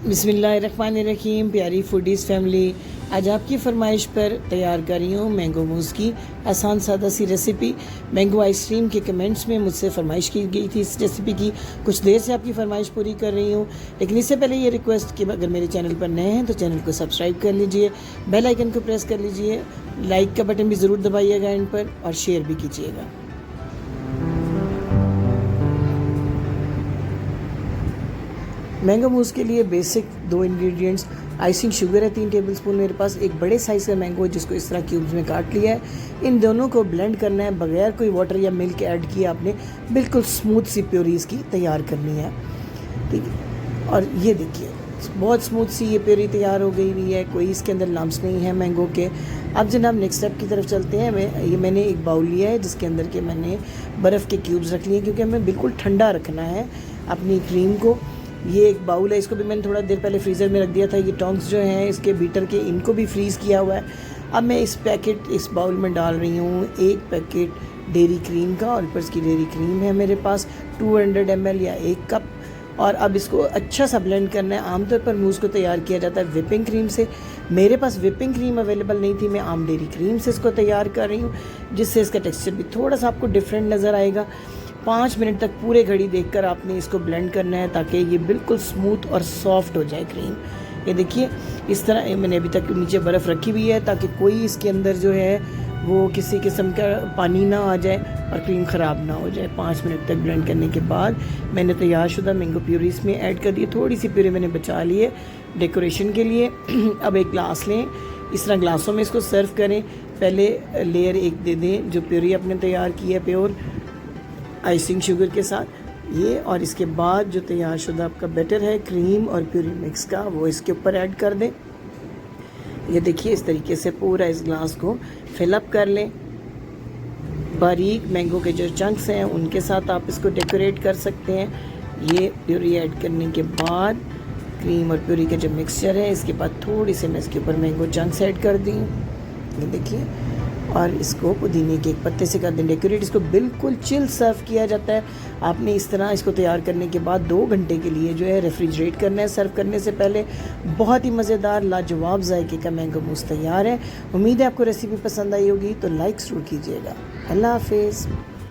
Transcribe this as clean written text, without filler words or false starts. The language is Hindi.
बिस्मिल्लाहिर्रहमानिर्रहीम। प्यारी फूडीज़ फैमिली, आज आपकी फरमाइश पर तैयार कर रही हूँ मैंगो मूज़ की आसान सादा सी रेसिपी। मैंगो आइसक्रीम के कमेंट्स में मुझसे फरमाइश की गई थी इस रेसिपी की। कुछ देर से आपकी फरमाइश पूरी कर रही हूँ, लेकिन इससे पहले ये रिक्वेस्ट कि अगर मेरे चैनल पर नए हैं तो चैनल को सब्सक्राइब कर लीजिए, बेल आइकन को प्रेस कर लीजिए, लाइक का बटन भी ज़रूर दबाइएगा एंड पर, और शेयर भी कीजिएगा। मैंगो मूज़ के लिए बेसिक 2 इंग्रेडिएंट्स, आइसिंग शुगर है 3 टेबलस्पून मेरे पास, एक बड़े साइज़ का मैंगो है जिसको इस तरह क्यूब्स में काट लिया है। इन दोनों को ब्लेंड करना है बगैर कोई वाटर या मिल्क ऐड किए। आपने बिल्कुल स्मूथ सी प्योरी इसकी तैयार करनी है, ठीक है। और ये देखिए बहुत स्मूथ सी ये प्योरी तैयार हो गई हुई है, कोई इसके अंदर लम्स नहीं है मैंगो के। अब जनाब नेक्स्ट स्टेप की तरफ चलते हैं। मैंने एक बाउल लिया है जिसके अंदर के मैंने बर्फ़ के क्यूब्स रख लिए, क्योंकि हमें बिल्कुल ठंडा रखना है अपनी क्रीम को। ये एक बाउल है, इसको भी मैंने थोड़ा देर पहले फ्रीज़र में रख दिया था। ये टोंग्स जो हैं इसके बीटर के, इनको भी फ्रीज़ किया हुआ है। अब मैं इस बाउल में डाल रही हूँ 1 पैकेट डेयरी क्रीम का, और ऊपर इसकी डेयरी क्रीम है मेरे पास 200 ml या 1 कप। और अब इसको अच्छा सा ब्लेंड करना है। आमतौर पर मूज़ को तैयार किया जाता है विपिंग क्रीम से, मेरे पास विपिंग क्रीम अवेलेबल नहीं थी, मैं आम डेयरी क्रीम से इसको तैयार कर रही हूँ, जिससे इसका टेक्सचर भी थोड़ा सा आपको डिफरेंट नज़र आएगा। 5 मिनट तक पूरे घड़ी देखकर आपने इसको ब्लेंड करना है ताकि ये बिल्कुल स्मूथ और सॉफ्ट हो जाए क्रीम। ये देखिए इस तरह मैंने अभी तक नीचे बर्फ़ रखी हुई है ताकि कोई इसके अंदर जो है वो किसी किस्म का पानी ना आ जाए और क्रीम ख़राब ना हो जाए। 5 मिनट तक ब्लेंड करने के बाद मैंने तैयारशुदा मैंगो प्यूरी इसमें ऐड कर दी। थोड़ी सी प्यूरी मैंने बचा ली है डेकोरेशन के लिए। अब एक ग्लास लें, इस तरह ग्लासों में इसको सर्व करें। पहले लेयर एक दे दें जो प्यूरी आपने तैयार की है प्योर आइसिंग शुगर के साथ ये, और इसके बाद जो तैयारशुदा आपका बैटर है क्रीम और प्यूरी मिक्स का वो इसके ऊपर ऐड कर दें। ये देखिए इस तरीके से पूरा इस ग्लास को फिलअप कर लें। बारीक मैंगो के जो चंक्स हैं उनके साथ आप इसको डेकोरेट कर सकते हैं। ये प्यूरी ऐड करने के बाद क्रीम और प्यूरी का जो मिक्सचर है इसके बाद थोड़ी सी मैं इसके ऊपर मैंगो चंक्स ऐड कर दी। ये देखिए, और इसको पुदीने के एक पत्ते से कर दें डेकोरेट। इसको बिल्कुल चिल सर्व किया जाता है। आपने इस तरह इसको तैयार करने के बाद 2 घंटे के लिए जो है रेफ्रिजरेट करना है सर्व करने से पहले। बहुत ही मज़ेदार लाजवाब जायके का मैंगो मूज़ तैयार है। उम्मीद है आपको रेसिपी पसंद आई होगी, तो लाइक ज़रूर कीजिएगा। अल्लाह हाफिज़।